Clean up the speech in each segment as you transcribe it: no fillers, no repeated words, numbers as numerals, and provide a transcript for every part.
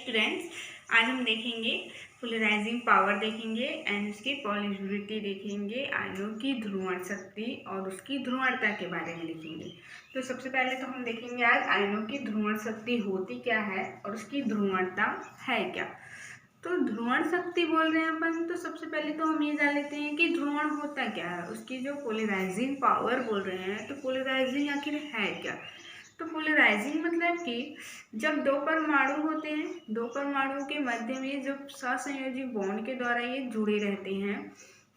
Students, आज हम देखेंगे पोलराइजिंग पावर देखेंगे एंड उसकी पॉलिबिलिटी देखेंगे, आयनों की ध्रुवण शक्ति और उसकी ध्रुवणता के बारे में लिखेंगे। तो सबसे पहले तो हम देखेंगे आज आयनों की ध्रुवण शक्ति होती क्या है और उसकी ध्रुवणता है क्या। तो ध्रुवण शक्ति बोल रहे हैं अपन, तो सबसे पहले तो हम ये जान लेते हैं कि ध्रुवण होता क्या है। उसकी जो पोलराइजिंग पावर बोल रहे हैं, तो पोलराइजिंग आखिर है क्या। तो पोलराइजिंग मतलब कि जब दो परमाणु होते हैं, दो परमाणुओं के मध्य में जब सहसंयोजी बॉन्ड के द्वारा ये जुड़े रहते हैं,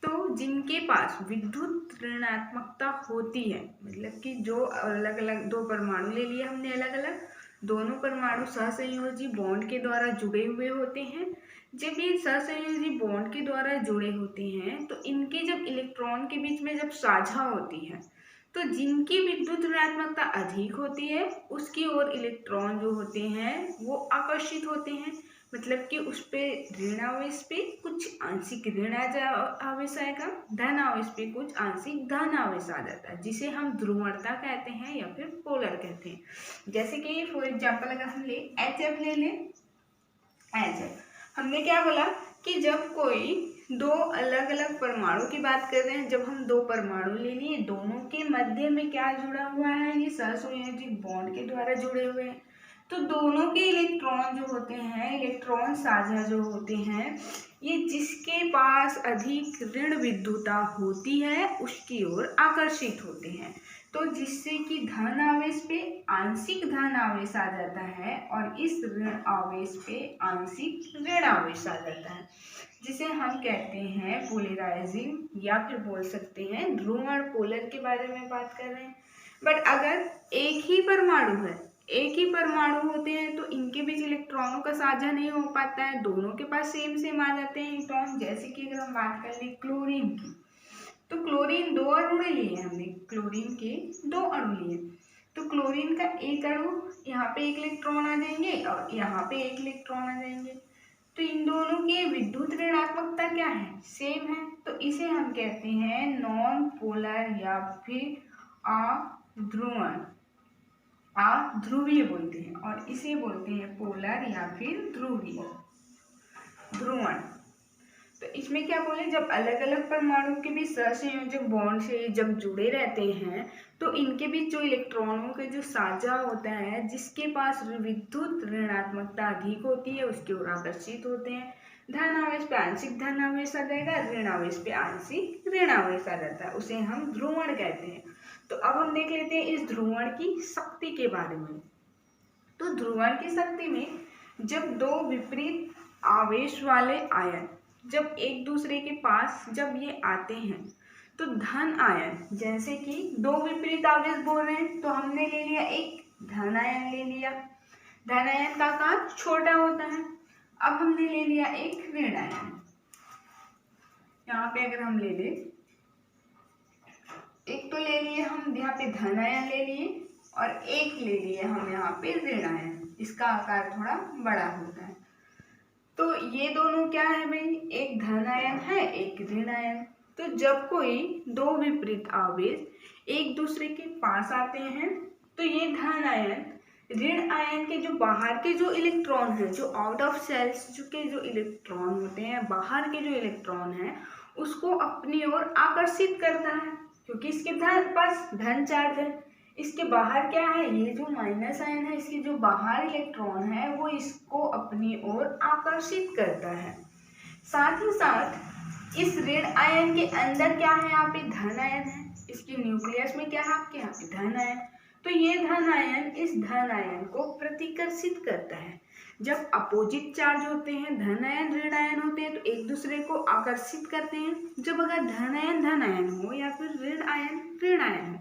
तो जिनके पास विद्युत ऋणात्मकता होती है, मतलब कि जो अलग अलग दो परमाणु ले लिए हमने अलग अलग, दोनों परमाणु सहसंयोजी बॉन्ड के द्वारा जुड़े हुए होते हैं। जब ये सहसंयोजी बॉन्ड के द्वारा जुड़े होते हैं तो इनके जब इलेक्ट्रॉन के बीच में जब साझा होती है, तो जिनकी विद्युत ऋणात्मकता अधिक होती है उसकी ओर इलेक्ट्रॉन जो होते हैं वो आकर्षित होते हैं। मतलब कि उस पे ऋण आवेश पे कुछ आंशिक ऋण आवेश आएगा, धन आवेश पे कुछ आंशिक धन आवेश आ जाता है, जिसे हम ध्रुवणता कहते हैं या फिर पोलर कहते हैं। जैसे कि फॉर एग्जाम्पल अगर हम ले HF ले लें, HF हमने क्या बोला कि जब कोई दो अलग अलग परमाणु की बात कर रहे हैं, जब हम दो परमाणु ले लिए, दोनों के मध्य में क्या जुड़ा हुआ है, ये सहसंयोजी बॉन्ड के द्वारा जुड़े हुए हैं, तो दोनों के इलेक्ट्रॉन जो होते हैं, इलेक्ट्रॉन साझा जो होते हैं, ये जिसके पास अधिक ऋण विद्युता होती है उसकी ओर आकर्षित होते हैं। तो जिससे कि धन आवेश पे आंशिक धन आवेश आ जाता है और इस ऋण आवेश पे आंशिक ऋण आवेश आ जाता है, जिसे हम कहते हैं पोलराइजिंग या फिर बोल सकते हैं ध्रुवण। पोलर के बारे में बात कर रहे हैं। बट अगर एक ही परमाणु है, एक ही परमाणु होते हैं, तो इनके बीच इलेक्ट्रॉनों का साझा नहीं हो पाता है, दोनों के पास सेम सेम आ जाते हैं इलेक्ट्रॉन। जैसे कि अगर हम बात कर ले क्लोरीन की, तो क्लोरीन दो अणु लिए हमने, क्लोरीन के दो अणु लिए, तो क्लोरीन का एक अणु यहाँ पे एक इलेक्ट्रॉन आ जाएंगे और यहाँ पे एक इलेक्ट्रॉन आ जाएंगे, तो इन दोनों की विद्युत ऋणात्मकता क्या है, सेम है। तो इसे हम कहते हैं नॉन पोलर या फिर अध्रुवण, अध्रुवीय बोलते हैं, और इसे बोलते हैं पोलर या फिर ध्रुवीय, ध्रुवण। तो इसमें क्या बोले, जब अलग अलग परमाणु के बीच सहसंयोजक बॉन्ड से जब जुड़े रहते हैं, तो इनके बीच जो इलेक्ट्रॉनों के जो साझा होता है, जिसके पास विद्युत ऋणात्मकता अधिक होती है उसकी ओर आकर्षित होते हैं। धन आवेश पे आंशिक धन आवेश आ जाएगा, ऋण आवेश पे आंशिक ऋण आवेश आ जाता है, उसे हम ध्रुवण कहते हैं। तो अब हम देख लेते हैं इस ध्रुवण की शक्ति के बारे में। तो ध्रुवण की शक्ति में जब दो विपरीत आवेश वाले आयन जब एक दूसरे के पास जब ये आते हैं, तो धन आयन, जैसे कि दो विपरीत आवेश बोल रहे हैं, तो हमने ले लिया एक धन आयन ले लिया, धन आयन का आकार छोटा होता है। अब हमने ले लिया एक ऋण आयन, यहाँ पे अगर हम ले ले, एक तो ले लिए हम यहाँ पे धन आयन ले लिए और एक ले लिए हम यहाँ पे ऋण आयन, इसका आकार थोड़ा बड़ा होता है। तो ये दोनों क्या है भाई, एक धन आयन है एक ऋण आयन। तो जब कोई दो विपरीत आवेश एक दूसरे के पास आते हैं, तो ये धन आयन ऋण आयन के जो बाहर के जो इलेक्ट्रॉन है, जो आउट ऑफ सेल्स के जो इलेक्ट्रॉन होते हैं, बाहर के जो इलेक्ट्रॉन है, उसको अपनी ओर आकर्षित करता है, क्योंकि इसके पास धन चार्ज है। इसके बाहर क्या है, ये जो माइनस आयन है, इसके जो बाहर इलेक्ट्रॉन है वो इसको अपनी ओर आकर्षित करता है। साथ ही साथ इस ऋण आयन के अंदर क्या है, यहाँ पे धन आयन है, इसके न्यूक्लियस में क्या है आपके यहाँ पे धन आयन। तो ये धन आयन इस धन आयन को प्रतिकर्षित करता है। जब अपोजिट चार्ज होते हैं, धन आयन ऋण आयन होते हैं, तो एक दूसरे को आकर्षित करते हैं। जब अगर धन आयन हो या फिर ऋण आयन हो,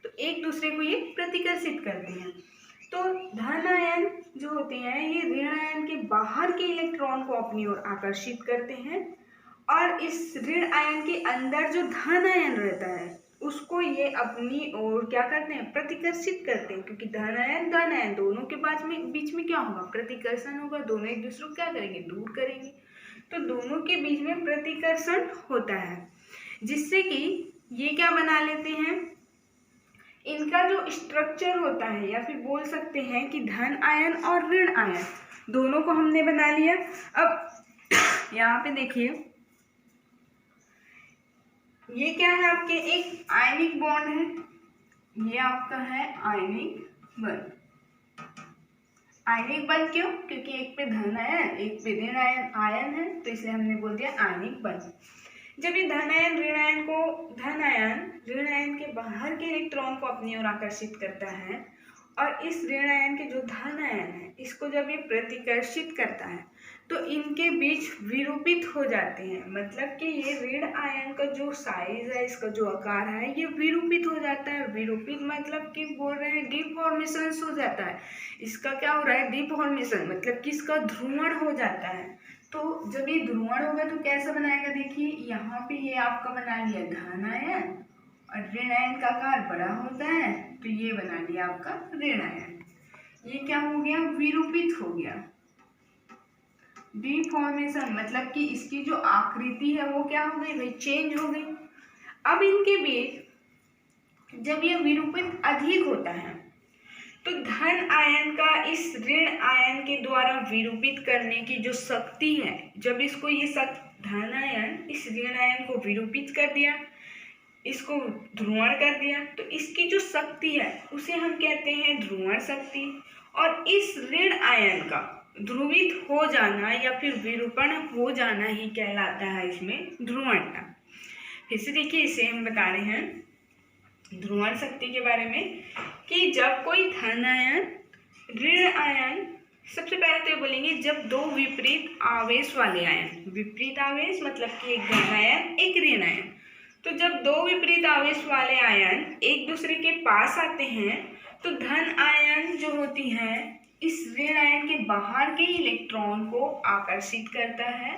तो एक दूसरे को ये प्रतिकर्षित करते हैं। तो धन आयन जो होते हैं ये ऋण आयन के बाहर के इलेक्ट्रॉन को अपनी ओर आकर्षित करते हैं, और इस ऋण आयन के अंदर जो धन आयन रहता है उसको ये अपनी ओर क्या करते हैं, प्रतिकर्षित करते हैं, क्योंकि धन आयन दोनों के बीच में क्या होगा, प्रतिकर्षण होगा, दोनों एक दूसरे को क्या करेंगे, दूर करेंगे। तो दोनों के बीच में प्रतिकर्षण होता है, जिससे कि ये क्या बना लेते हैं, इनका जो स्ट्रक्चर होता है, या फिर बोल सकते हैं कि धन आयन और ऋण आयन दोनों को हमने बना लिया। अब यहाँ पे देखिए, ये क्या है आपके, एक आयनिक बॉन्ड है, ये आपका है आयनिक बॉन्ड। आयनिक बॉन्ड क्यों? क्योंकि एक पे धन आयन एक पे ऋण आयन है, तो इसलिए हमने बोल दिया आयनिक बॉन्ड। जब ये धन आयन ऋण आयन के बाहर के इलेक्ट्रॉन को अपनी ओर आकर्षित करता है, और इस ऋण आयन के जो धन आयन है इसको जब ये प्रतिकर्षित करता है तो इनके बीच विरूपित हो जाते हैं। मतलब कि ये ऋण आयन का जो साइज है, इसका जो आकार है, ये विरूपित हो जाता है। विरूपित मतलब कि बोल रहे हैं डिफॉर्मेशन हो जाता है। इसका क्या हो रहा है, डिफॉर्मेशन, मतलब कि इसका ध्रुवण हो जाता है। तो जब ये ध्रुवण होगा तो कैसा बनाएगा, देखिए यहाँ पे ये आपका बना लिया धन आयन, और ऋण आयन का आकार बड़ा होता है तो ये बना लिया आपका ऋण आयन। ये क्या हो गया, विरूपित हो गया। डिफॉर्मेशन मतलब कि इसकी जो आकृति है वो क्या हो गई भाई, चेंज हो गई। अब इनके बीच जब ये विरूपित अधिक होता है तो धन आयन का इस ऋण आयन के द्वारा विरूपित करने की जो शक्ति है, जब इसको ये धन आयन इस ऋण आयन को विरूपित कर दिया, इसको ध्रुवण कर दिया, तो इसकी जो शक्ति है उसे हम कहते हैं ध्रुवण शक्ति। और इस ऋण आयन का ध्रुवित हो जाना या फिर विरूपण हो जाना ही कहलाता है इसमें ध्रुवणता। फिर से देखिए, इसे हम बता रहे हैं ध्रुवण शक्ति के बारे में कि जब कोई धन आयन ऋण आयन, सबसे पहले तो ये बोलेंगे जब दो विपरीत आवेश वाले आयन, विपरीत आवेश मतलब कि एक धन आयन एक ऋण आयन, तो जब दो विपरीत आवेश वाले आयन एक दूसरे के पास आते हैं तो धन आयन जो होती है इस ऋण आयन के बाहर के इलेक्ट्रॉन को आकर्षित करता है,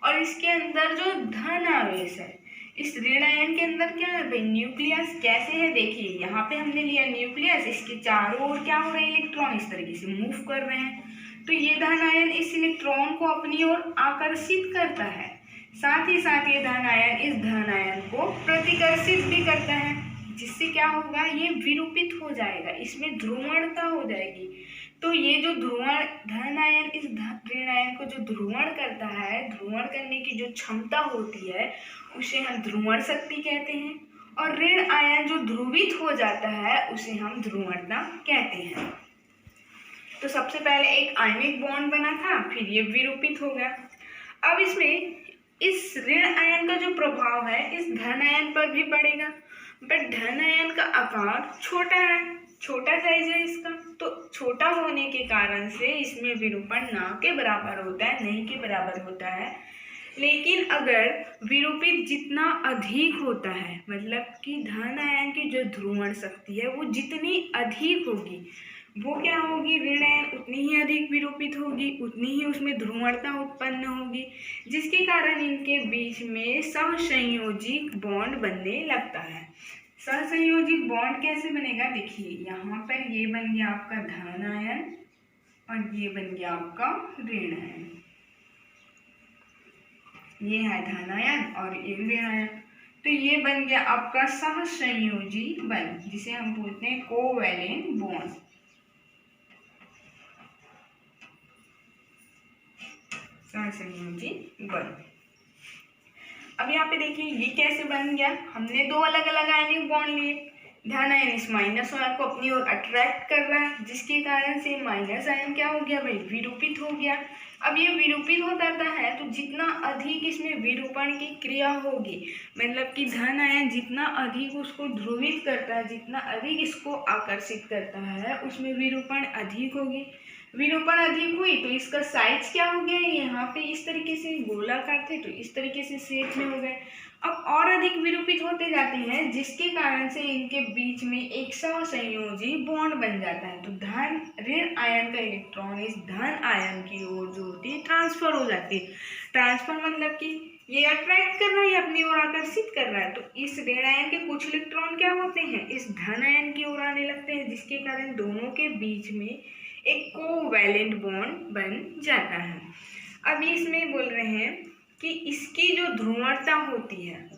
और इसके अंदर जो धन आवेश है इस ऋण आयन के अंदर क्या है भाई, न्यूक्लियस। कैसे है देखिए, यहाँ पे हमने लिया न्यूक्लियस, इसके चारों ओर क्या हो रहे हैं, इलेक्ट्रॉन इस तरीके से मूव कर रहे हैं, तो ये धन आयन इस इलेक्ट्रॉन को अपनी ओर आकर्षित करता है। साथ ही साथ ये धन आयन इस धन आयन को प्रतिकर्षित भी करता है, जिससे क्या होगा, ये विरूपित हो जाएगा, इसमें ध्रुवणता हो जाएगी। तो ये जो ध्रुवण धन आयन इस ऋण आयन को जो ध्रुवण करता है, ध्रुवण करने की जो क्षमता होती है उसे हम ध्रुवण शक्ति कहते हैं, और ऋण आयन जो ध्रुवित हो जाता है उसे हम ध्रुवणता कहते हैं। तो सबसे पहले एक आयनिक बॉन्ड बना था, फिर ये विरूपित हो गया। अब इसमें इस ऋण आयन का जो प्रभाव है इस धन आयन पर भी पड़ेगा, बट धन आयन का आकार छोटा है, छोटा साइज है इसका, तो छोटा होने के कारण से इसमें विरूपण ना के बराबर होता है, नहीं के बराबर होता है। लेकिन अगर विरूपित जितना अधिक होता है, मतलब कि धन आयन की जो ध्रुवण शक्ति है वो जितनी अधिक होगी, वो क्या होगी, ऋण आयन उतनी ही अधिक विरूपित होगी, उतनी ही उसमें ध्रुवणता उत्पन्न होगी, जिसके कारण इनके बीच में सहसंयोजी बॉन्ड बनने लगता है। सहसंयोजी बॉन्ड कैसे बनेगा, देखिए यहाँ पर ये बन गया आपका धन आयन और ये बन गया आपका ऋण आयन, ये है धन आयन और ये ऋण आयन, तो ये बन गया आपका सहसंयोजी बंध, जिसे हम बोलते हैं कोवैलेंट बॉन्ड। सहसंयोजी बंध। अब यहाँ पे देखिए ये कैसे बन गया, हमने दो अलग अलग आयनिक बॉन्ड लिए, धन आयन इस माइनस आयन को अपनी ओर अट्रैक्ट कर रहा है, जिसके कारण से माइनस आयन क्या हो गया भाई, विरूपित हो गया। अब ये विरूपित हो जाता है तो जितना अधिक इसमें विरूपण की क्रिया होगी, मतलब कि धन आयन जितना अधिक उसको ध्रुवित करता है, जितना अधिक इसको आकर्षित करता है, उसमें विरूपण अधिक होगी। विरूपण अधिक हुई तो इसका साइज क्या हो गया, यहाँ पे इस तरीके से गोलाकार थे तो इस तरीके से शेप में हो गए। अब और अधिक विरूपित होते जाते हैं, जिसके कारण से इनके बीच में एक सहसंयोजी बॉन्ड बन जाता है। तो धन ऋण आयन का इलेक्ट्रॉन इस धन आयन की ओर जो होती है ट्रांसफर हो जाती है। ट्रांसफर मतलब कि ये अट्रैक्ट कर रहा है, अपनी ओर आकर्षित कर रहा है, तो इस ऋण आयन के कुछ इलेक्ट्रॉन क्या होते हैं, इस धन आयन की ओर आने लगते हैं, जिसके कारण दोनों के बीच में एक कोवैलेंट बॉन्ड बन जाता है। अब इसमें बोल रहे हैं कि इसकी जो ध्रुवणता होती है,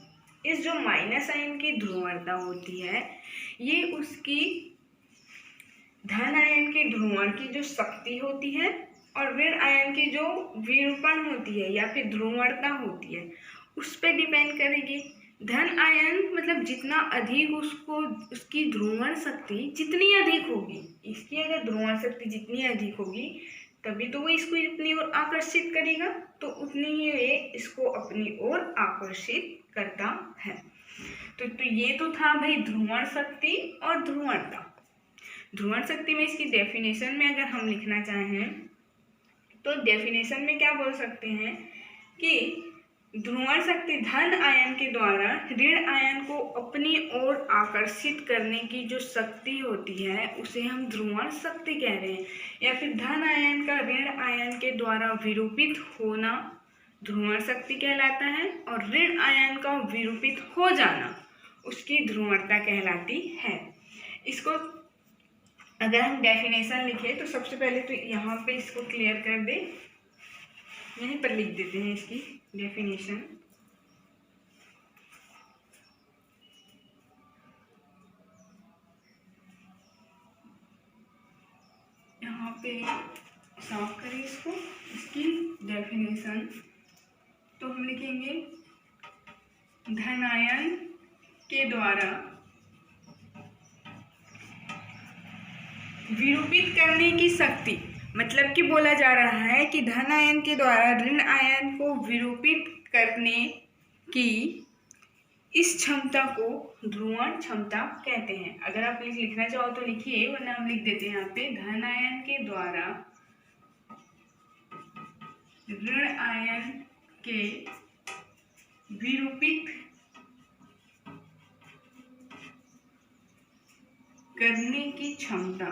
इस जो माइनस आयन की ध्रुवणता होती है, ये उसकी धन आयन के ध्रुवण की जो शक्ति होती है और ऋण आयन की जो विरूपण होती है या फिर ध्रुवणता होती है उस पर डिपेंड करेगी। धन आयन मतलब जितना अधिक उसकी ध्रुवण शक्ति जितनी अधिक होगी, इसकी अगर ध्रुवण शक्ति जितनी अधिक होगी तभी तो वो इसको अपनी ओर आकर्षित करेगा, तो उतनी ही ये इसको अपनी ओर आकर्षित करता है। तो ये तो था भाई ध्रुवण शक्ति और ध्रुवणता। ध्रुवण शक्ति में इसकी डेफिनेशन में अगर हम लिखना चाहें तो डेफिनेशन में क्या बोल सकते हैं कि ध्रुवण शक्ति धन आयन के द्वारा ऋण आयन को अपनी ओर आकर्षित करने की जो शक्ति होती है उसे हम ध्रुवण शक्ति कह रहे हैं, या फिर धन आयन का ऋण आयन के द्वारा विरूपित होना ध्रुवण शक्ति कहलाता है, और ऋण आयन का विरूपित हो जाना उसकी ध्रुवणता कहलाती है। इसको अगर हम डेफिनेशन लिखें तो सबसे पहले तो यहाँ पे इसको क्लियर कर दे, यहीं पर लिख देते हैं इसकी डेफिनेशन। यहाँ पे साफ करें इसको, इसकी डेफिनेशन तो हम लिखेंगे धन आयन के द्वारा विरूपित करने की शक्ति, मतलब कि बोला जा रहा है कि धन आयन के द्वारा ऋण आयन को विरूपित करने की इस क्षमता को ध्रुवण क्षमता कहते हैं। अगर आप लिखना चाहो तो लिखिए, वरना हम लिख देते हैं यहाँ पे धन आयन के द्वारा ऋण आयन के विरूपित करने की क्षमता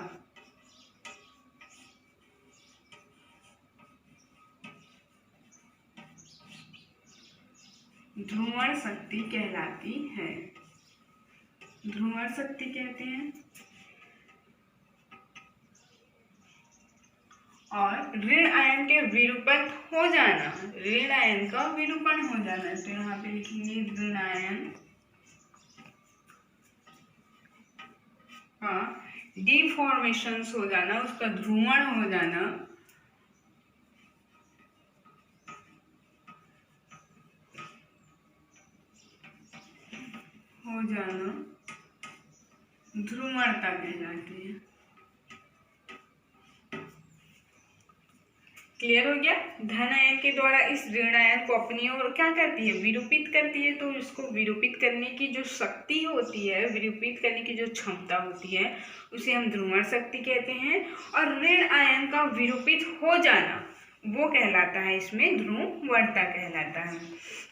ध्रुवण शक्ति कहलाती है। ध्रुवण शक्ति कहते हैं। और ऋण आयन के विरूपण हो जाना, ऋण आयन का विरूपण हो जाना, तो यहाँ पे लिखेंगे ऋण आयन का डिफॉर्मेशन हो जाना, उसका ध्रुवण हो जाना, ध्रुवणता कहलाती है। क्लियर हो गया। धन आयन के द्वारा इस ऋण आयन को अपनी ओर क्या करती है, विरूपित करती है। तो इसको विरूपित करने की जो शक्ति होती है, विरूपित करने की जो क्षमता होती है, उसे हम ध्रुवण शक्ति कहते हैं। और ऋण आयन का विरूपित हो जाना वो कहलाता है, इसमें ध्रुवणता कहलाता है।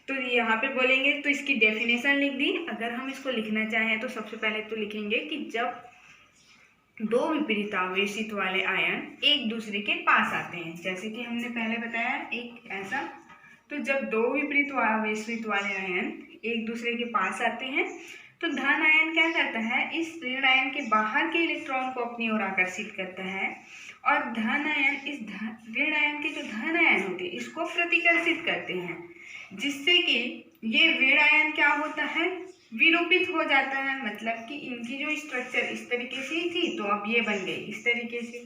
तो यहाँ पे बोलेंगे तो इसकी डेफिनेशन लिख दी। अगर हम इसको लिखना चाहें तो सबसे पहले तो लिखेंगे कि जब दो विपरीतावेशित वाले आयन एक दूसरे के पास आते हैं, जैसे कि हमने पहले बताया एक ऐसा, तो जब दो विपरीत आवेशित वाले आयन एक दूसरे के पास आते हैं तो धन आयन क्या करता है, इस ऋण आयन के बाहर के इलेक्ट्रॉन को अपनी ओर आकर्षित करता है, और धन आयन इस ऋण आयन के जो धन आयन होते हैं इसको प्रतिकर्षित करते हैं, जिससे कि ये ऋण आयन क्या होता है, विरूपित हो जाता है। मतलब कि इनकी जो स्ट्रक्चर इस तरीके से थी तो अब ये बन गई इस तरीके से,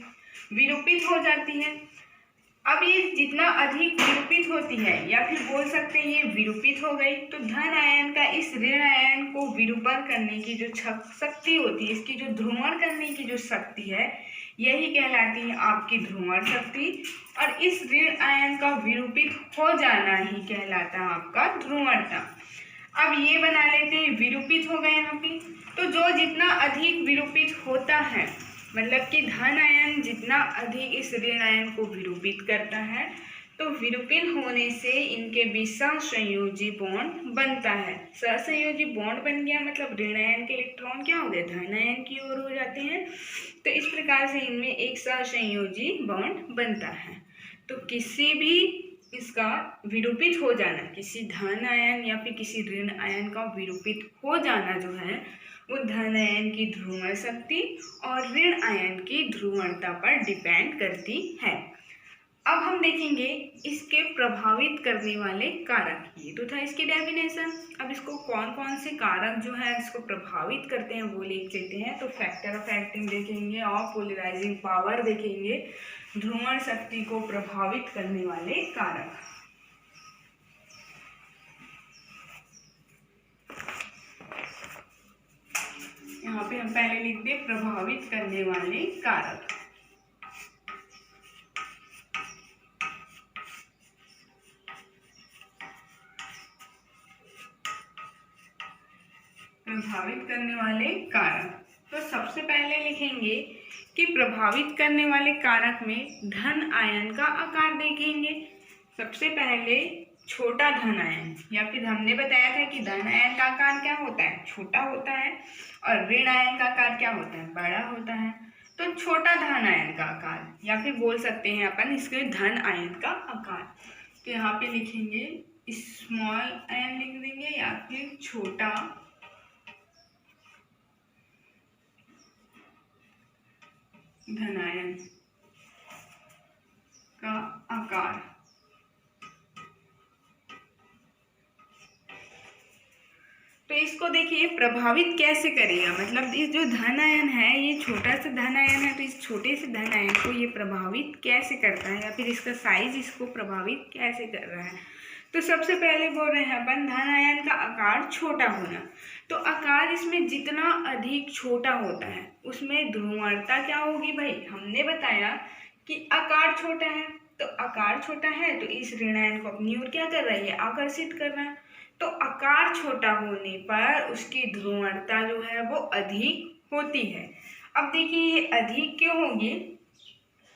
विरूपित हो जाती है। अब ये जितना अधिक विरूपित होती है, या फिर बोल सकते हैं ये विरूपित हो गई, तो धन आयन का इस ऋण आयन को विरूपण करने की जो शक्ति होती है, इसकी जो ध्रुवण करने की जो शक्ति है, यही कहलाती है आपकी ध्रुवण शक्ति। और इस ऋण आयन का विरूपित हो जाना ही कहलाता है आपका ध्रुवणता। अब ये बना लेते हैं, विरूपित हो गए यहाँ पे, तो जो जितना अधिक विरूपित होता है, मतलब कि धन आयन जितना अधिक इस ऋण आयन को विरूपित करता है, तो विरूपित होने से इनके बीच सहसंयोजी बॉन्ड बनता है। सहसंयोजी बॉन्ड बन गया मतलब ऋण आयन के इलेक्ट्रॉन क्या हो गए, धन आयन की ओर हो जाते हैं। तो इस प्रकार से इनमें एक सहसंयोजी बॉन्ड बनता है। तो किसी भी इसका विरूपित हो जाना, किसी धन आयन या फिर किसी ऋण आयन का विरूपित हो जाना जो है वो धन आयन की ध्रुवण शक्ति और ऋण आयन की ध्रुवणता पर डिपेंड करती है। अब हम देखेंगे इसके प्रभावित करने वाले कारक। ये तो था इसकी डेफिनेशन। अब इसको कौन कौन से कारक जो है इसको प्रभावित करते हैं वो लिख लेते हैं। तो फैक्टर ऑफ एक्टिंग देखेंगे और पोलराइजिंग पावर देखेंगे, ध्रुवण शक्ति को प्रभावित करने वाले कारक। यहाँ पे हम पहले लिख दे प्रभावित करने वाले कारक। प्रभावित करने वाले कारक, तो सबसे पहले लिखेंगे कि प्रभावित करने वाले कारक में धन आयन का आकार देखेंगे। सबसे पहले छोटा धन आयन, या फिर हमने बताया था कि धन आयन का आकार क्या होता है, छोटा होता है, और ऋण आयन का आकार क्या होता है, बड़ा होता है। तो छोटा धन आयन का आकार, या फिर बोल सकते हैं अपन इसके धन आयन का आकार। तो यहाँ पे लिखेंगे स्मॉल आयन लिख देंगे, या फिर छोटा धनायन का आकार। तो इसको देखिए प्रभावित कैसे करेगा, मतलब इस जो धन आयन है, ये छोटा सा धन आयन है, तो इस छोटे से धन आयन को ये प्रभावित कैसे करता है, या फिर इसका साइज इसको प्रभावित कैसे कर रहा है। तो सबसे पहले बोल रहे हैं अपन धन आयन का आकार छोटा होना। तो आकार इसमें जितना अधिक छोटा होता है उसमें ध्रुवणता क्या होगी भाई, हमने बताया कि आकार छोटा है, तो आकार छोटा है तो इस ऋण आयन को अपनी ओर क्या कर रहा है, आकर्षित कर रहा है। तो आकार छोटा होने पर उसकी ध्रुवणता जो है वो अधिक होती है। अब देखिए ये अधिक क्यों होगी,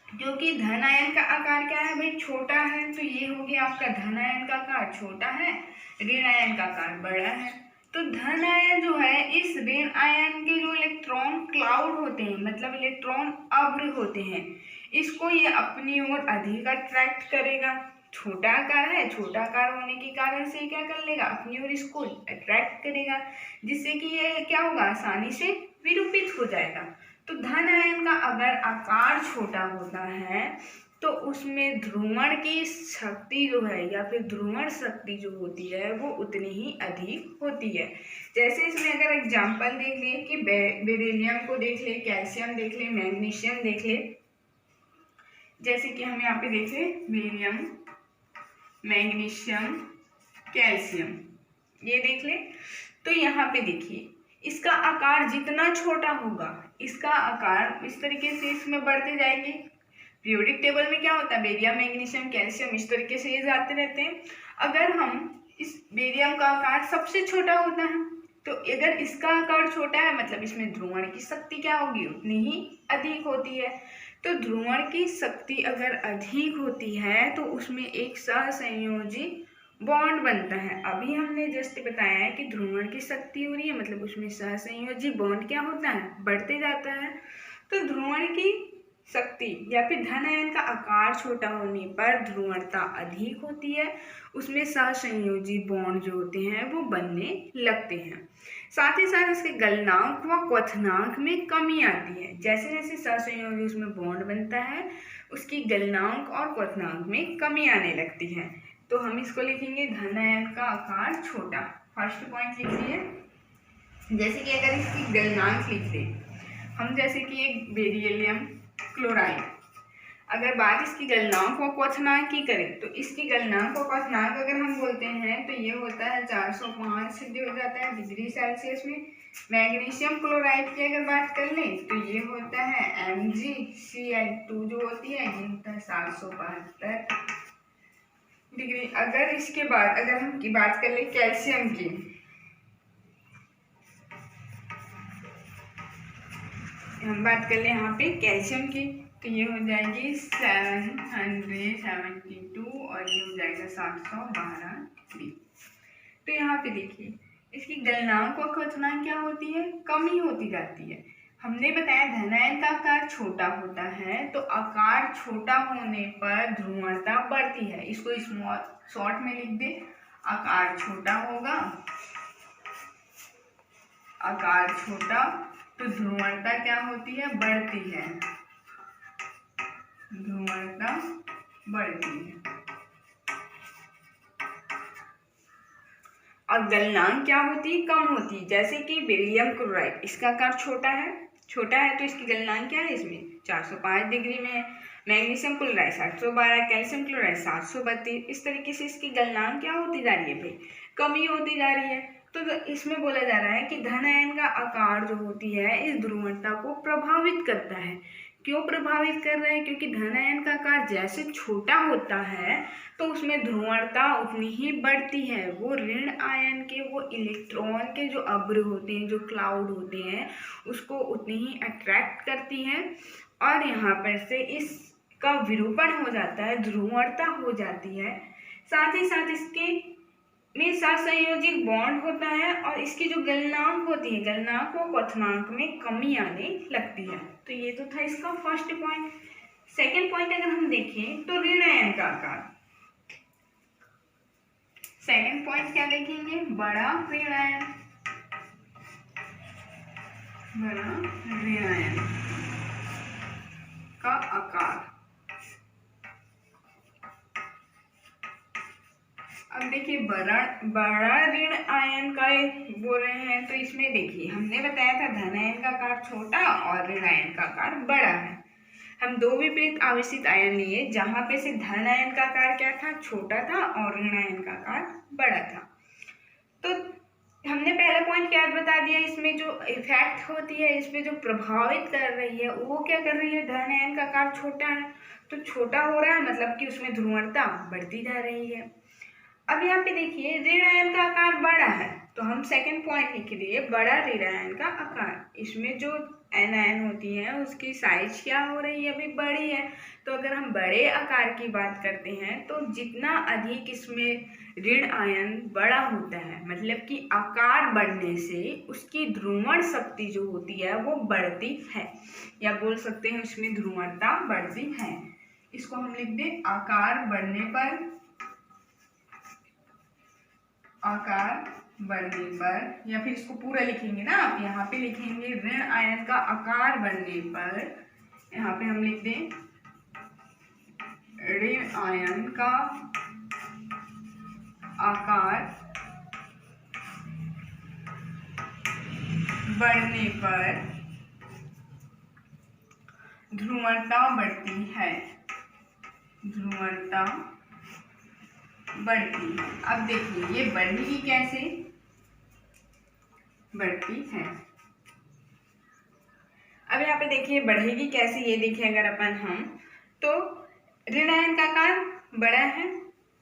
क्योंकि धन आयन का आकार क्या है भाई, छोटा है, तो ये हो गया आपका धन आयन का आकार छोटा है, ऋण आयन का आकार बड़ा है। तो धन आयन जो है इस ऋण आयन के जो इलेक्ट्रॉन क्लाउड होते हैं, मतलब इलेक्ट्रॉन अभ्र होते हैं, इसको ये अपनी ओर अधिक अट्रैक्ट करेगा। छोटा आकार है, छोटा आकार होने के कारण से क्या कर लेगा, अपनी ओर इसको अट्रैक्ट करेगा, जिससे कि ये क्या होगा, आसानी से विरूपित हो जाएगा। तो धन आयन का अगर आकार छोटा होता है तो उसमें ध्रुवण की शक्ति जो है, या फिर ध्रुवण शक्ति जो होती है वो उतनी ही अधिक होती है। जैसे इसमें अगर एग्जांपल देख ले कि बेरिलियम को देख ले, कैल्शियम देख ले, मैग्नीशियम देख ले। जैसे कि हम यहाँ पे देख ले बेरिलियम, मैग्नीशियम, कैल्शियम, ये देख ले। तो यहाँ पे देखिए इसका आकार जितना छोटा होगा, इसका आकार इस तरीके से इसमें बढ़ते जाएंगे। पीरियोडिक टेबल में क्या होता है, बेरियम, मैग्नीशियम, कैल्शियम इस तरीके से ये जाते रहते हैं। अगर हम इस बेरियम का आकार सबसे छोटा होता है, तो अगर इसका आकार छोटा है मतलब इसमें ध्रुवण की शक्ति क्या होगी, उतनी ही अधिक होती है। तो ध्रुवण की शक्ति अगर अधिक होती है तो उसमें एक सहसंयोजी बॉन्ड बनता है। अभी हमने जस्ट बताया है कि ध्रुवण की शक्ति हो रही है, मतलब उसमें सहसंयोजी बॉन्ड क्या होता है, बढ़ते जाता है। तो ध्रुवण की शक्ति या फिर धन आयन का आकार छोटा होने पर ध्रुवणता अधिक होती है, उसमें सहसंयोजी बॉन्ड जो होते हैं वो बनने लगते हैं। साथ ही साथ इसके गलनांक व क्वथनांक में कमी आती है। जैसे जैसे सहसंयोजी उसमें बॉन्ड बनता है उसकी गलनांक और क्वथनांक में कमी आने लगती है। तो हम इसको लिखेंगे धन आयन का आकार छोटा। फर्स्ट पॉइंट लिख लिए। जैसे कि अगर इसकी गलनांक लिख दे हम, जैसे कि एक बेरिलियम क्लोराइड, अगर बात इसकी गलनांक और क्वथनांक की करें तो इसकी गलनांक और क्वथनांक अगर हम बोलते हैं तो ये होता है 405 हो जाता है डिग्री सेल्सियस में। मैग्नीशियम क्लोराइड की अगर बात कर लें तो ये होता है MgCl2 जो होती है ये होता है 772 डिग्री। अगर इसके बाद अगर हम की बात कर लें कैल्शियम की, हम बात कर ले यहाँ पे कैल्शियम की, तो ये हो जाएगी 772 और ये हो जाएगा 712 डिग्री। तो यहाँ पे देखिए इसकी गलनांक और क्वथनांक क्या होती है, कमी होती जाती है। हमने बताया धन आयन का आकार छोटा होता है, तो आकार छोटा होने पर ध्रुवणता बढ़ती है। इसको स्मॉल शॉर्ट में लिख दे, आकार छोटा होगा, आकार छोटा तो ध्रुवणता क्या होती है, बढ़ती है, ध्रुवणता बढ़ती है। और गलनांक क्या होती है, कम होती है। जैसे कि बेरिलियम क्लोराइड, इसका आकार छोटा है तो इसकी गलनांक क्या है, इसमें 405 डिग्री में है। Magnesium chloride 712, calcium chloride 732। इस तरीके से इसकी गलनांक क्या होती जा रही है भाई, कमी होती जा रही है। तो इसमें बोला जा रहा है कि धन आयन का आकार जो होती है इस ध्रुवणता को प्रभावित करता है। क्यों प्रभावित कर रहा है, क्योंकि धन आयन का आकार जैसे छोटा होता है तो उसमें ध्रुवणता उतनी ही बढ़ती है। वो ऋण आयन के वो इलेक्ट्रॉन के जो अब्र होते हैं, जो क्लाउड होते हैं, उसको उतनी ही अट्रैक्ट करती हैं और यहाँ पर से इसका विरूपण हो जाता है, ध्रुवणता हो जाती है। साथ ही साथ इसके में सहसंयोजिक बॉन्ड होता है और इसकी जो गलनांक होती है, गलनांक व क्वथनांक में कमी आने लगती है। तो ये तो था इसका फर्स्ट पॉइंट। सेकंड पॉइंट अगर हम देखें तो ऋण आयन का आकार। सेकंड पॉइंट क्या देखेंगे, बड़ा ऋण आयन, बड़ा ऋण आयन का आकार। अब देखिए बड़ा ऋण आयन का बोल रहे हैं, तो इसमें देखिए हमने बताया था धन आयन का आकार छोटा और ऋण आयन का आकार बड़ा है। हम दो विपरीत आवेशित आयन लिए जहां पे से धन आयन का आकार क्या था, छोटा था और ऋण आयन का आकार बड़ा था। तो हमने पहला पॉइंट क्या बता दिया, इसमें जो इफेक्ट होती है, इसमें जो प्रभावित कर रही है वो क्या कर रही है, धन आयन का आकार छोटा है तो छोटा हो रहा है, मतलब कि उसमें ध्रुवणता बढ़ती जा रही है। अब यहाँ पे देखिए ऋण आयन का आकार बड़ा है, तो हम सेकंड पॉइंट लिख दिए बड़ा ऋण आयन का आकार। इसमें जो एन आयन होती है उसकी साइज क्या हो रही है, अभी बड़ी है। तो अगर हम बड़े आकार की बात करते हैं तो जितना अधिक इसमें ऋण आयन बड़ा होता है, मतलब कि आकार बढ़ने से उसकी ध्रुवण शक्ति जो होती है वो बढ़ती है, या बोल सकते हैं उसमें ध्रुवणता बढ़ती है। इसको हम लिख दें आकार बढ़ने पर, आकार बढ़ने पर, या फिर इसको पूरा लिखेंगे ना, आप यहाँ पे लिखेंगे ऋण आयन का आकार बढ़ने पर, यहाँ पे हम लिख दें ऋण आयन का आकार बढ़ने पर ध्रुवणता बढ़ती है, ध्रुवणता बढ़ती है। अब देखिए ये बढ़ेगी कैसे, बढ़ती है। अब यहाँ पे देखिए बढ़ेगी कैसे, ये देखिए अगर अपन हम तो ऋण आयन का आकार बड़ा है,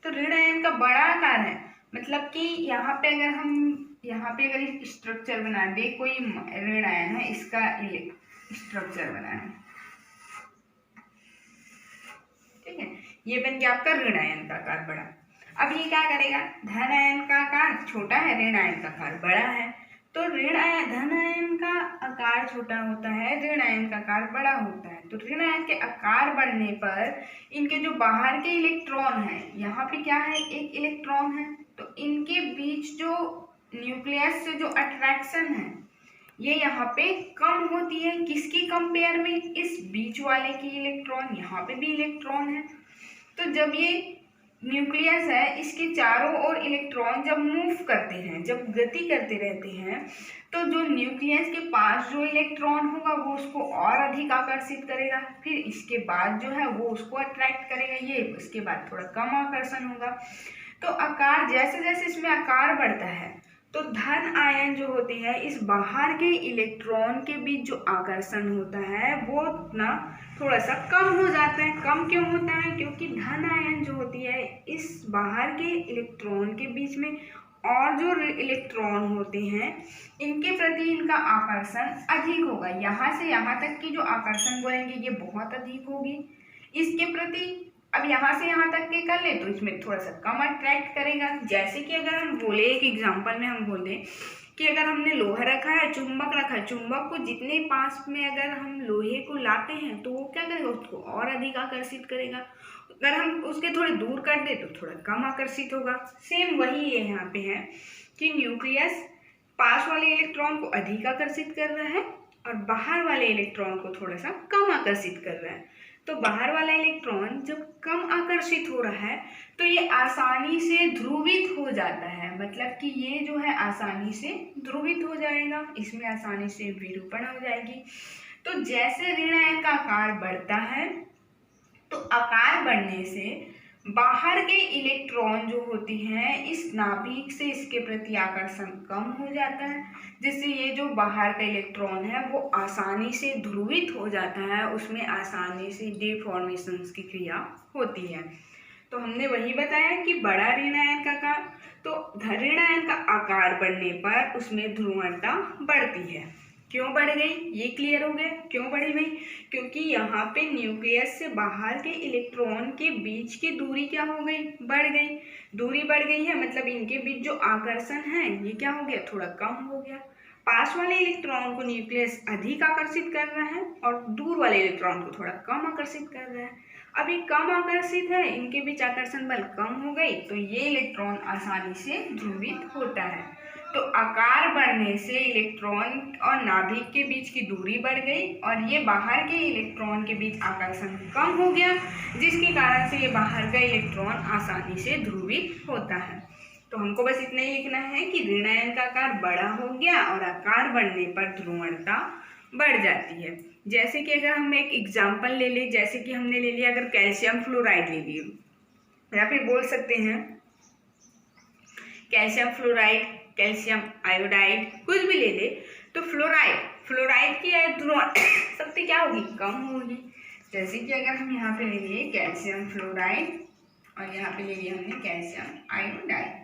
तो ऋण आयन का बड़ा आकार है, मतलब कि यहाँ पे अगर हम यहाँ पे अगर स्ट्रक्चर बना दे, कोई ऋण आयन है, इसका स्ट्रक्चर बना है, ठीक है, ये बन गया आपका ऋण आयन का आकार बड़ा। अब ये क्या करेगा, धन आयन का आकार छोटा है, ऋण आयन का आकार बड़ा है, तो धन आयन का आकार छोटा होता है, ऋण आयन का आकार बड़ा होता है। तो ऋण आयन के आकार बढ़ने पर इनके जो बाहर के इलेक्ट्रॉन है, यहाँ पे क्या है, एक इलेक्ट्रॉन है, तो इनके बीच जो न्यूक्लियस से जो अट्रैक्शन है ये यहाँ पे कम होती है। किसकी कंपेयर में, इस बीच वाले की इलेक्ट्रॉन, यहाँ पे भी इलेक्ट्रॉन है। तो जब ये न्यूक्लियस है, इसके चारों ओर इलेक्ट्रॉन जब मूव करते हैं, जब गति करते रहते हैं, तो जो न्यूक्लियस के पास जो इलेक्ट्रॉन होगा वो उसको और अधिक आकर्षित करेगा, फिर इसके बाद जो है वो उसको अट्रैक्ट करेगा, ये इसके बाद थोड़ा कम आकर्षण होगा। तो आकार जैसे जैसे इसमें आकार बढ़ता है तो धन आयन जो होते हैं, इस बाहर के इलेक्ट्रॉन के बीच जो आकर्षण होता है वो उतना थोड़ा सा कम हो जाता है। कम क्यों होता है, क्योंकि धन आयन जो होती है इस बाहर के इलेक्ट्रॉन के बीच में और जो इलेक्ट्रॉन होते हैं इनके प्रति इनका आकर्षण अधिक होगा। यहाँ से यहाँ तक की जो आकर्षण बोलेंगे ये बहुत अधिक होगी इसके प्रति। अब यहाँ से यहाँ तक के कर ले तो इसमें थोड़ा सा कम अट्रैक्ट करेगा। जैसे कि अगर हम बोले, एक एग्जांपल में हम बोल दें कि अगर हमने लोहा रखा है, चुंबक रखा है, चुंबक को जितने पास में अगर हम लोहे को लाते हैं तो वो क्या करेगा, उसको और अधिक आकर्षित करेगा। अगर हम उसके थोड़े दूर कर दे तो थोड़ा कम आकर्षित होगा। सेम वही है यहाँ पे है कि न्यूक्लियस पास वाले इलेक्ट्रॉन को अधिक आकर्षित कर रहा है और बाहर वाले इलेक्ट्रॉन को थोड़ा सा कम आकर्षित कर रहा है। तो बाहर वाला इलेक्ट्रॉन जब कम आकर्षित हो रहा है तो ये आसानी से ध्रुवित हो जाता है, मतलब कि ये जो है आसानी से ध्रुवित हो जाएगा, इसमें आसानी से विरूपण हो जाएगी। तो जैसे ऋण आयन का आकार बढ़ता है तो आकार बढ़ने से बाहर के इलेक्ट्रॉन जो होती हैं इस नाभिक से इसके प्रति आकर्षण कम हो जाता है, जिससे ये जो बाहर का इलेक्ट्रॉन है वो आसानी से ध्रुवित हो जाता है, उसमें आसानी से डिफॉर्मेशन की क्रिया होती है। तो हमने वही बताया कि बड़ा ऋण आयन का आकार, तो ऋण आयन का आकार बढ़ने पर उसमें ध्रुवणता बढ़ती है। क्यों बढ़ गई ये क्लियर हो गया, क्यों बढ़ी भाई? क्योंकि यहाँ पे न्यूक्लियस से बाहर के इलेक्ट्रॉन के बीच की दूरी क्या हो गई, बढ़ गई। दूरी बढ़ गई है मतलब इनके बीच जो आकर्षण है ये क्या हो गया, थोड़ा कम हो गया। पास वाले इलेक्ट्रॉन को न्यूक्लियस अधिक आकर्षित कर रहा है और दूर वाले इलेक्ट्रॉन को थोड़ा कम आकर्षित कर रहा है। अब ये कम आकर्षित है, इनके बीच आकर्षण बल कम हो गई, तो ये इलेक्ट्रॉन आसानी से ध्रुवित होता है। तो आकार बढ़ने से इलेक्ट्रॉन और नाभिक के बीच की दूरी बढ़ गई और ये बाहर के इलेक्ट्रॉन के बीच आकर्षण कम हो गया, जिसके कारण से ये बाहर का इलेक्ट्रॉन आसानी से ध्रुवित होता है। तो हमको बस इतना ही लिखना है कि ऋण आयन का आकार बड़ा हो गया और आकार बढ़ने पर ध्रुवणता बढ़ जाती है। जैसे कि अगर हम एक एग्जाम्पल ले लें, जैसे कि हमने ले लिया अगर कैल्शियम फ्लोराइड ले लिए या फिर बोल सकते हैं कैल्शियम फ्लोराइड, कैल्शियम आयोडाइड, कुछ भी ले ले, तो फ्लोराइड की ध्रुवण शक्ति क्या होगी, कम होगी। जैसे कि अगर हम यहाँ पे ले लिए कैल्शियम फ्लोराइड और यहाँ पे ले लिया हमने कैल्शियम आयोडाइड,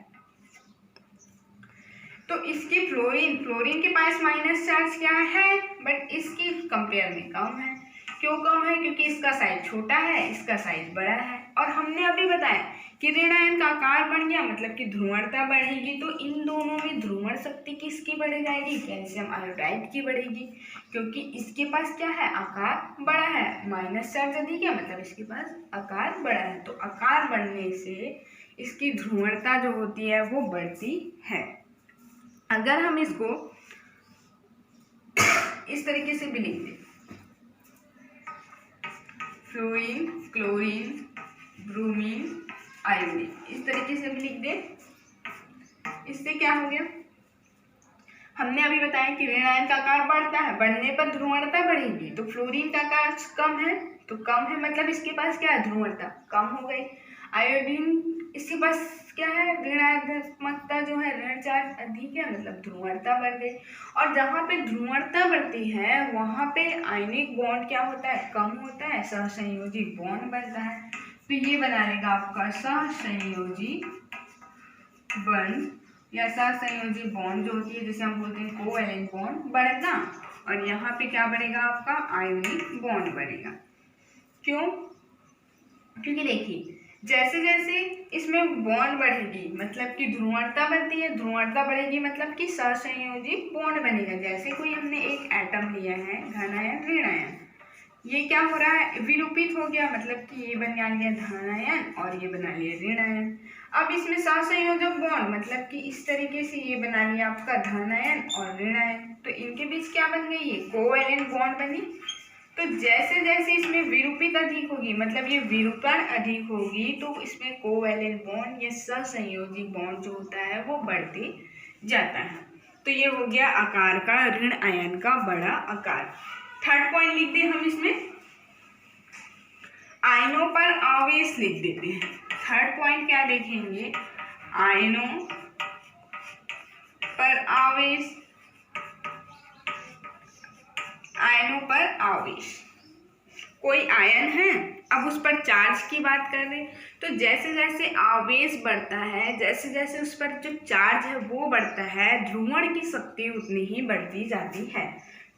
तो इसकी फ्लोरीन के पास माइनस चार्ज क्या है, बट इसकी कंपेयर में कम है। क्यों कम है? क्योंकि इसका साइज छोटा है, इसका साइज बड़ा है। और हमने अभी बताया कि ऋण आयन का आकार बढ़ गया मतलब कि ध्रुवणता बढ़ेगी, तो इन दोनों में ध्रुवण शक्ति किसकी बढ़ जाएगी, कैल्शियम आयोडाइड की बढ़ेगी, क्योंकि इसके पास क्या है, आकार बड़ा है, माइनस चार्ज अधिक है मतलब इसके पास आकार बड़ा है। तो आकार बढ़ने से इसकी ध्रुवणता जो होती है वो बढ़ती है। अगर हम इसको इस तरीके से भी लिख दें, फ्लोरीन, क्लोरीन, ब्रोमीन, आयोडीन, इस तरीके से भी लिख दें, इससे क्या हो गया, हमने अभी बताया कि ऋण आयन का आकार बढ़ता है, बढ़ने पर ध्रुवणता बढ़ेगी। तो फ्लोरीन का आकार कम है, तो कम है मतलब इसके पास क्या है, ध्रुवणता कम हो गई। आयोडीन इसके पास क्या है, ऋणात्मकता जो है, ऋण चार्ज अधिक है मतलब ध्रुवणता बढ़ गई। और जहाँ पे ध्रुवणता बढ़ती है वहाँ पे आयनिक बॉन्ड क्या होता है, कम होता है, सहसंयोजी बॉन्ड बनता है। तो ये बना लेगा आपका सहसंयोजी बंध या सहसंयोजी बॉन्ड जो होती है, जैसे हम बोलते हैं कोवैलेंट बॉन्ड बढ़ेगा, और यहाँ पे क्या बढ़ेगा आपका, आयनिक बॉन्ड बढ़ेगा। क्यों? क्योंकि देखिए जैसे जैसे इसमें बॉन्ड बढ़ेगी मतलब कि ध्रुवणता बढ़ती है, ध्रुवणता बढ़ेगी मतलब कि सहसंयोजी बॉन्ड बनेगा। जैसे कोई हमने एक एटम लिया है, धन आयन ऋण आयन, ये क्या हो रहा है, विरूपित हो गया मतलब कि ये बना लिया धन आयन और ये बना लिया ऋण आयन। अब इसमें सहसंयोजक बॉन्ड मतलब कि इस तरीके से ये बना लिया आपका धन आयन और ऋण आयन, तो इनके बीच क्या बन गई, ये कोवैलेंट बॉन्ड बनी। तो जैसे जैसे इसमें विरूपित अधिक होगी मतलब ये विरूपण अधिक होगी, तो इसमें कोवैलेंट बॉन्ड या सहसंयोजी बॉन्ड जो होता है वो बढ़ते जाता है। तो ये हो गया आकार का, ऋण आयन का बड़ा आकार। थर्ड पॉइंट लिख दें हम इसमें, आयनों पर आवेश लिख देते हैं। थर्ड पॉइंट क्या देखेंगे, आयनों पर आवेश, आयनों पर आवेश। कोई आयन है, अब उस पर चार्ज की बात कर रहे हैं, तो जैसे जैसे आवेश बढ़ता है, जैसे जैसे उस पर जो चार्ज है वो बढ़ता है, ध्रुवण की शक्ति उतनी ही बढ़ती जाती है।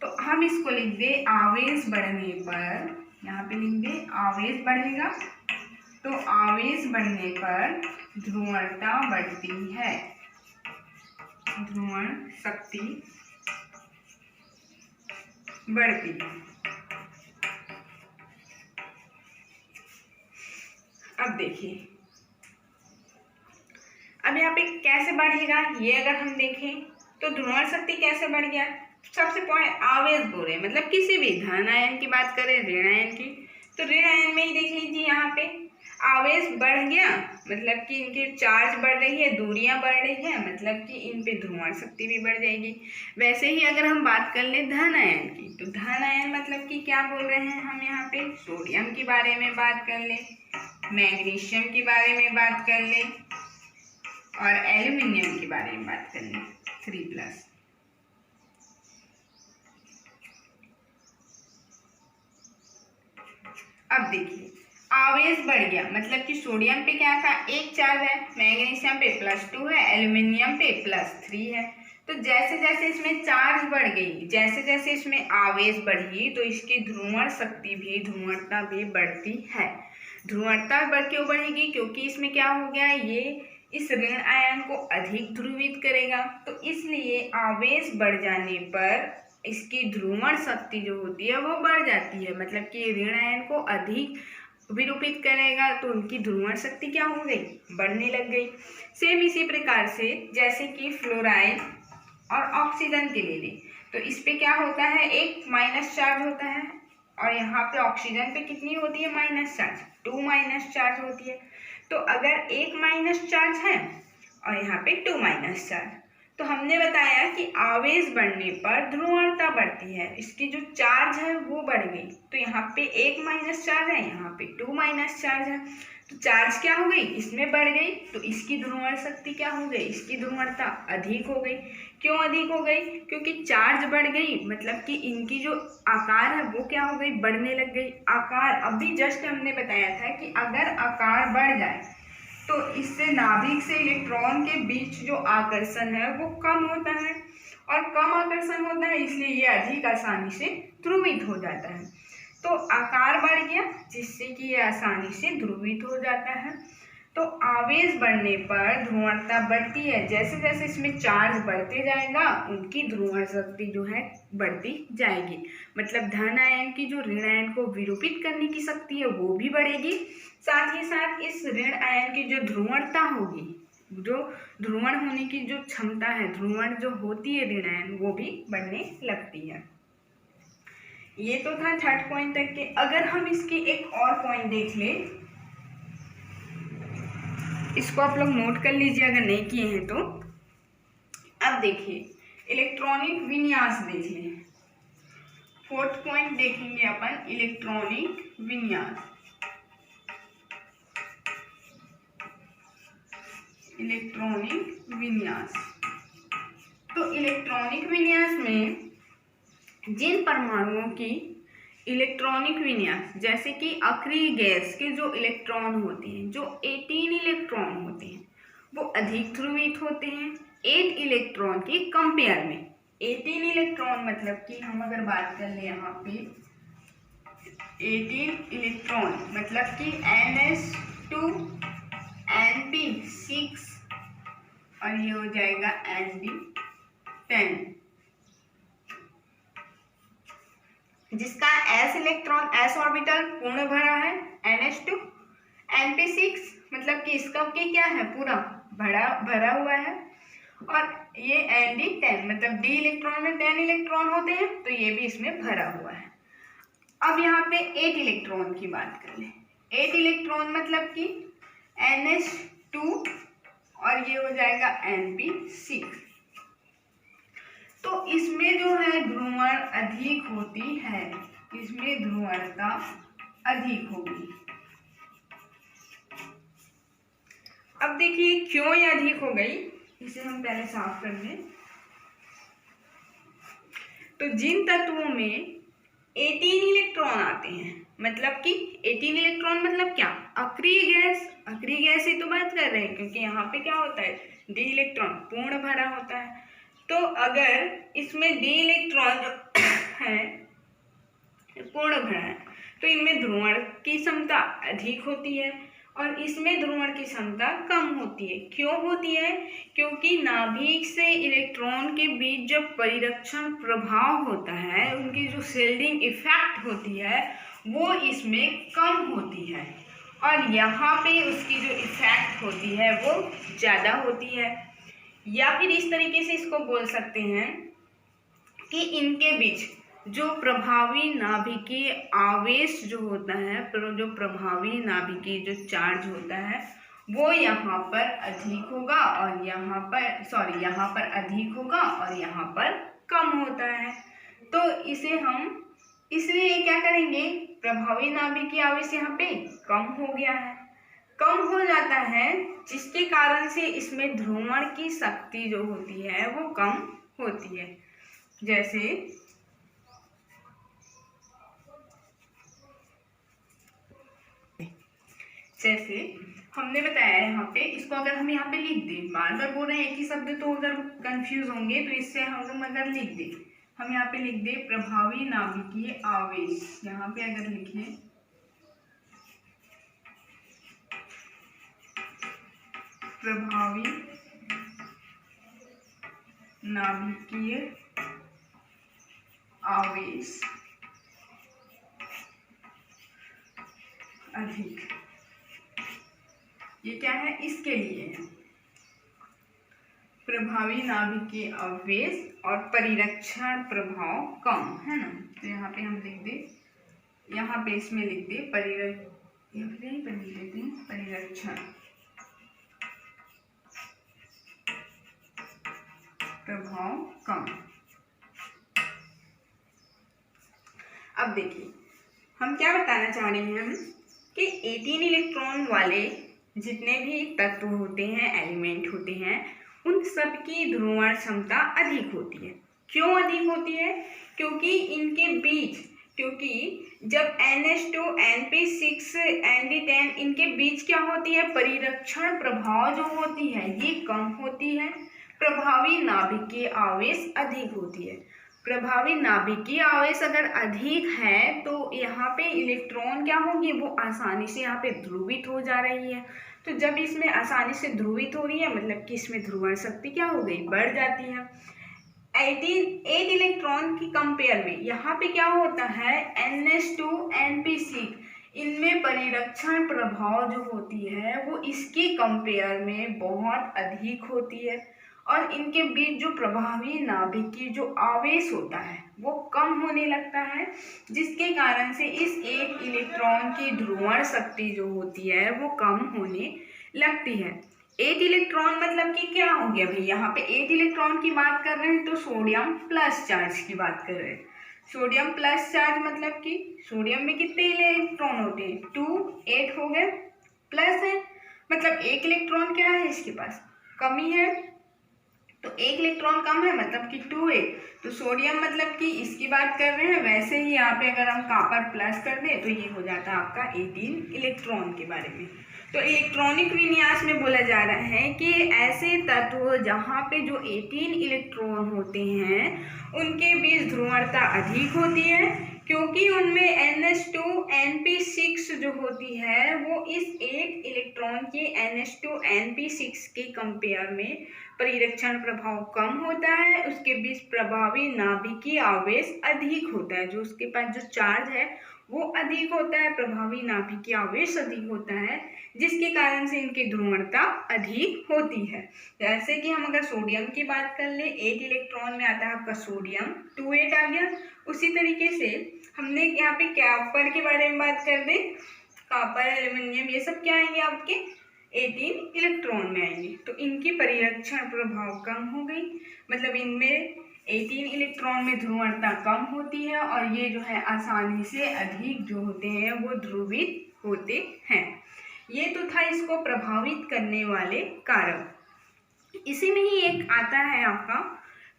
तो हम इसको लिख दे आवेश बढ़ने पर, यहाँ पे लिख दे आवेश बढ़ेगा, तो आवेश बढ़ने पर ध्रुवणता बढ़ती है, ध्रुवण शक्ति बढ़ती है। अब देखिए, अब यहाँ पे कैसे बढ़ेगा, ये अगर हम देखें तो ध्रुवण शक्ति कैसे बढ़ गया। सबसे पॉइंट आवेश बोल रहे मतलब किसी भी धन आयन की बात करें, ऋण आयन की, तो ऋण आयन में ही देख लीजिए यहाँ पे आवेश बढ़ गया मतलब कि इनकी चार्ज बढ़ रही है, दूरियां बढ़ रही है, मतलब कि इन पे ध्रुवण शक्ति भी बढ़ जाएगी। वैसे ही अगर हम बात कर ले धन आयन की, तो धन आयन मतलब कि क्या बोल रहे हैं हम यहाँ पे, सोडियम के बारे में बात कर ले, मैग्नीशियम के बारे में बात कर ले और एल्यूमिनियम के बारे में बात कर ले 3+। अब देखिए आवेश बढ़ गया मतलब कि सोडियम पे क्या था, एक चार्ज है, मैग्नीशियम पे +2 है, एल्यूमिनियम पे +3 है। तो जैसे जैसे इसमें चार्ज बढ़ गई, जैसे जैसे इसमें आवेश बढ़ी, तो इसकी ध्रुवण शक्ति भी, ध्रुवणता भी बढ़ती है। ध्रुवणता क्यों बढ़ेगी, क्योंकि इसमें क्या हो गया, ये इस ऋण आयन को अधिक ध्रुवित करेगा। तो इसलिए आवेश बढ़ जाने पर इसकी ध्रुवण शक्ति जो होती है वो बढ़ जाती है, मतलब कि ऋण आयन को अधिक विरूपित करेगा, तो उनकी ध्रुवण शक्ति क्या हो गई, बढ़ने लग गई। सेम इसी प्रकार से जैसे कि फ्लोराइड और ऑक्सीजन के ले लें, तो इस पे क्या होता है, एक माइनस चार्ज होता है और यहाँ पे ऑक्सीजन पे कितनी होती है, माइनस चार्ज, 2 माइनस चार्ज होती है। तो अगर एक माइनस चार्ज है और यहाँ पे 2 माइनस चार्ज, तो हमने बताया कि आवेश बढ़ने पर ध्रुवणता बढ़ती है, इसकी जो चार्ज है वो बढ़ गई। तो यहाँ पे एक माइनस चार्ज है, यहाँ पे 2 माइनस चार्ज है, तो चार्ज क्या हो गई, इसमें बढ़ गई, तो इसकी ध्रुवण शक्ति क्या हो गई, इसकी ध्रुवणता अधिक हो गई। क्यों अधिक हो गई, क्योंकि चार्ज बढ़ गई, मतलब कि इनकी जो आकार है वो क्या हो गई, बढ़ने लग गई। आकार अभी जस्ट हमने बताया था कि अगर आकार बढ़ जाए तो इससे नाभिक से इलेक्ट्रॉन के बीच जो आकर्षण है वो कम होता है, और कम आकर्षण होता है इसलिए ये अधिक आसानी से ध्रुवित हो जाता है। तो आकार बढ़ गया जिससे कि ये आसानी से ध्रुवित हो जाता है। तो आवेश बढ़ने पर ध्रुवणता बढ़ती है, जैसे जैसे इसमें चार्ज बढ़ते जाएगा उनकी ध्रुवण शक्ति जो है बढ़ती जाएगी, मतलब धन आयन की जो ऋण आयन को विरूपित करने की शक्ति है वो भी बढ़ेगी, साथ ही साथ इस ऋण आयन की जो ध्रुवणता होगी, जो ध्रुवण होने की जो क्षमता है, ध्रुवण जो होती है ऋण आयन, वो भी बढ़ने लगती है। ये तो था थर्ड पॉइंट तक के। अगर हम इसकी एक और पॉइंट देख ले, इसको आप लोग नोट कर लीजिए अगर नहीं किए हैं तो। अब देखिए इलेक्ट्रॉनिक विन्यास देख लें, फोर्थ पॉइंट देखेंगे अपन, इलेक्ट्रॉनिक विन्यास। इलेक्ट्रॉनिक विन्यास, तो इलेक्ट्रॉनिक विन्यास में जिन परमाणुओं की इलेक्ट्रॉनिक विन्यास, जैसे कि अक्रिय गैस के जो इलेक्ट्रॉन होते हैं, जो 18 इलेक्ट्रॉन होते हैं, वो अधिक ध्रुवित होते हैं 8 इलेक्ट्रॉन के कंपेयर में। 18 इलेक्ट्रॉन मतलब कि हम अगर बात कर ले यहाँ पे 18 इलेक्ट्रॉन मतलब कि NH2 Np6 और ये हो जाएगा Np10, जिसका s इलेक्ट्रॉन s ऑर्बिटल पूर्ण भरा है, NH2 Np6 मतलब कि इसका क्या है, पूरा भरा हुआ है, और ये Nd10 मतलब d इलेक्ट्रॉन में 10 इलेक्ट्रॉन होते हैं, तो ये भी इसमें भरा हुआ है। अब यहाँ पे 8 इलेक्ट्रॉन की बात कर ले, 8 इलेक्ट्रॉन मतलब कि NH2 और ये हो जाएगा Np6, तो इसमें जो है ध्रुवण अधिक होती है, इसमें ध्रुवणता अधिक होगी। अब देखिए क्यों ये अधिक हो गई, इसे हम पहले साफ कर लें। तो जिन तत्वों में 18 इलेक्ट्रॉन आते हैं, मतलब कि 18 इलेक्ट्रॉन मतलब क्या, अक्रिय गैस, अक्रिय गैस ही तो बात कर रहे हैं, क्योंकि यहाँ पे क्या होता है, d इलेक्ट्रॉन पूर्ण भरा होता है। तो अगर इसमें d इलेक्ट्रॉन जो है पूर्ण भरा है, तो इनमें ध्रुवण की क्षमता अधिक होती है और इसमें ध्रुवण की क्षमता कम होती है। क्यों होती है, क्योंकि नाभिक से इलेक्ट्रॉन के बीच जो परिरक्षण प्रभाव होता है, उनकी जो शील्डिंग इफेक्ट होती है वो इसमें कम होती है, और यहाँ पे उसकी जो इफेक्ट होती है वो ज़्यादा होती है। या फिर इस तरीके से इसको बोल सकते हैं कि इनके बीच जो प्रभावी नाभिकीय आवेश जो होता है, जो प्रभावी नाभिकीय जो चार्ज होता है वो यहाँ पर अधिक होगा और यहाँ पर अधिक होगा और यहाँ पर कम होता है। तो इसे हम इसलिए क्या करेंगे, प्रभावी नाभिकीय आवेश यहाँ पे कम हो गया है, कम हो जाता है, जिसके कारण से इसमें ध्रुवण की शक्ति जो होती है वो कम होती है। जैसे हमने बताया यहाँ पे, इसको अगर हम यहाँ पे लिख दें, बार बार बोल रहे हैं एक ही शब्द तो अगर कंफ्यूज होंगे, तो इससे हम लोग अगर लिख दें, हम यहाँ पे लिख दें प्रभावी नाभिकीय आवेश, यहाँ पे अगर लिखें प्रभावी नाभिकीय आवेश अधिक, ये क्या है, इसके लिए है प्रभावी नाभिकीय आवेश और परिरक्षण प्रभाव कम, है ना। तो यहाँ पे हम लिख दे, यहाँ पे इसमें लिख दे परिरक्षण प्रभाव कम। अब देखिए हम क्या बताना चाह रहे हैं कि 18 इलेक्ट्रॉन वाले जितने भी तत्व होते हैं, एलिमेंट होते हैं, उन सब की ध्रुवण क्षमता अधिक होती है। क्यों अधिक होती है? क्योंकि इनके बीच, क्योंकि जब NH2 NP6 ND10 इनके बीच क्या होती है, परिरक्षण प्रभाव जो होती है ये कम होती है, प्रभावी नाभिकीय आवेश अधिक होती है। प्रभावी नाभिकीय आवेश अगर अधिक है तो यहाँ पे इलेक्ट्रॉन क्या होंगे, वो आसानी से यहाँ पे ध्रुवित हो जा रही है। तो जब इसमें आसानी से ध्रुवित हो रही है, मतलब कि इसमें ध्रुवण शक्ति क्या हो गई, बढ़ जाती है। 8 इलेक्ट्रॉन की कंपेयर में यहाँ पे क्या होता है, NH2 NP6 इनमें परिरक्षण प्रभाव जो होती है वो इसकी कंपेयर में बहुत अधिक होती है, और इनके बीच जो प्रभावी नाभिकीय जो आवेश होता है वो कम होने लगता है, जिसके कारण से इस एक इलेक्ट्रॉन की ध्रुवण शक्ति जो होती है वो कम होने लगती है। 8 इलेक्ट्रॉन मतलब कि क्या हो गया भाई, यहाँ पे 8 इलेक्ट्रॉन की बात कर रहे हैं तो सोडियम प्लस चार्ज की बात कर रहे हैं। सोडियम प्लस चार्ज मतलब कि सोडियम में कितने इलेक्ट्रॉन होते हैं, 2, 8 हो गए, प्लस है मतलब एक इलेक्ट्रॉन क्या है इसके पास, कमी है, तो एक इलेक्ट्रॉन कम है मतलब कि 2 है। तो सोडियम मतलब कि इसकी बात कर रहे हैं, वैसे ही यहाँ पे अगर हम कॉपर प्लस कर दें तो ये हो जाता है आपका 18 इलेक्ट्रॉन के बारे में। तो इलेक्ट्रॉनिक विन्यास में बोला जा रहा है कि ऐसे तत्व जहाँ पे जो 18 इलेक्ट्रॉन होते हैं उनके बीच ध्रुवणता अधिक होती है, क्योंकि उनमें NH2 NP6 जो होती है वो इस एक इलेक्ट्रॉन के NH2 NP6 के कंपेयर में परिरक्षण प्रभाव कम होता है, उसके बीच प्रभावी नाभिकीय आवेश अधिक होता है, जो उसके पास जो चार्ज है वो अधिक होता है, प्रभावी नाभिकीय आवेश अधिक होता है, जिसके कारण से इनकी ध्रुवणता अधिक होती है। जैसे कि हम अगर सोडियम की बात कर ले, 8 इलेक्ट्रॉन में आता है आपका सोडियम, 2 8 आ गया। उसी तरीके से हमने यहाँ पे कॉपर के बारे में बात कर दे, कॉपर एल्युमिनियम ये सब क्या आएंगे आपके 18 इलेक्ट्रॉन में आएंगे, तो इनकी परिरक्षण प्रभाव कम हो गई, मतलब इनमें 18 इलेक्ट्रॉन में ध्रुवणता कम होती है और ये जो है आसानी से अधिक जो होते हैं वो ध्रुवित होते हैं। ये तो था इसको प्रभावित करने वाले कारक। इसी में ही एक आता है आपका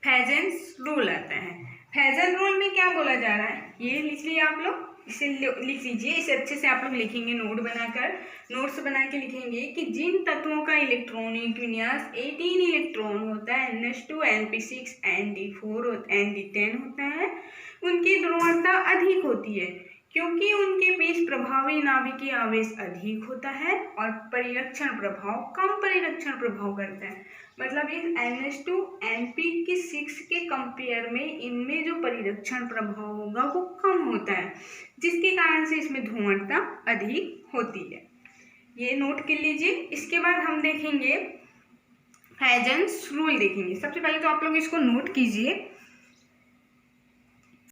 फेजेंस रूल आता है। फेजन रूल में क्या बोला जा रहा है, ये लिख लिया आप लोग, इसे लिख लीजिए, इसे अच्छे से आप लोग लिखेंगे, नोट्स बना के लिखेंगे कि जिन तत्वों का इलेक्ट्रॉनिक विन्यास 18 इलेक्ट्रॉन होता है, NH2 NP6 ND4 ND10 होता है, उनकी ध्रुवणता अधिक होती है, क्योंकि उनके बीच प्रभावी नाभिकीय आवेश अधिक होता है और परिरक्षण प्रभाव कम परिरक्षण प्रभाव करता है। मतलब इस NH2 NP6 के कंपेयर में इनमें जो परिरक्षण प्रभाव होगा वो कम होता है, जिसके कारण से इसमें ध्रुवणता अधिक होती है। ये नोट कर लीजिए। इसके बाद हम देखेंगे फेजेंस रूल देखेंगे। सबसे पहले तो आप लोग इसको नोट कीजिए।